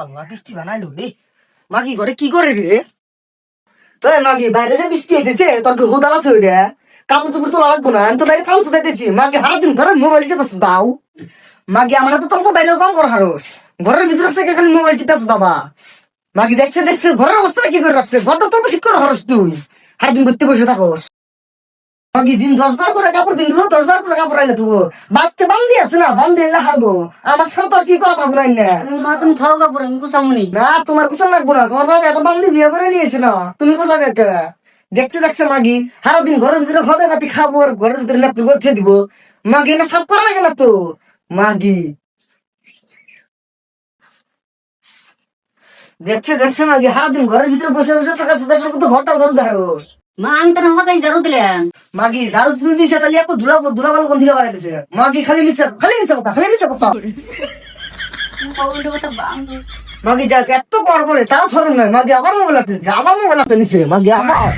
আল্লাহ বৃষ্টি বানাইলো রে। মাগি ঘরে কি করে রে? তাই মাগি বাইরে যে বৃষ্টি এসেছে তোর কি হুদাল আছে রে? কাপড় চোপড় তো লাগবো না, আমি তো বাইরে কাম তো দিতেছি। মাগি হারা দিন ঘরে মোবাইল টিপে দাও। মাগি আমার তো তোর মোবাইল কম কর হারোস। ঘরের ভিতর থেকে খালি মোবাইল টিপে বাবা। মাগি দেখছে দেখছে ঘরের অবস্থা কি করে রাখছে, ঘরটা তোর বেশি করে হারস তুই। হারা দিন ঘুরতে বসে থাকোস। মাগি দিন 10 বার করে কাপড় কিনবো, 10 বার করে কাপড় আইলে তুই বাড়তে বান্ধি আছে না, বান্ধি এলে হারবো। আমার সাথে তোর কি কথা বলাই না? মা তুমি থাও কাপড় আমি কুসামুনি। না তোমার কুশল লাগবো না, তোমার বাবা একটা বান্ধি বিয়ে করে নিয়েছে না, তুমি কোথাও একটা দেখছে দেখছে মাগি সারা দিন ঘরের ভিতরে খদে কাটি খাবো আর ঘরের ভিতরে লেপটে করতে দিব। মাগি না সাফ করা লাগে না তো। মাগি দেখছে দেখছে মাগি সারা দিন ঘরের ভিতরে বসে বসে থাকা দেশের কত ঘরটা ধরে ধারোস। মা আমি তো হকাই জারু দিলাম। মাগি ঝাড়ু তুই দিছে তাহলে এত ধুলাবাল কোন থেকে বাড়াই দিছে? মাগি খালি মিছে কথা খালি মিছে কথা। মাগি যাক এত পর পরে তাও সরম নয়, মাগি আবার মোবাইল হাতে নিছে, আবার মোবাইল হাতে নিছে, মাগি আবার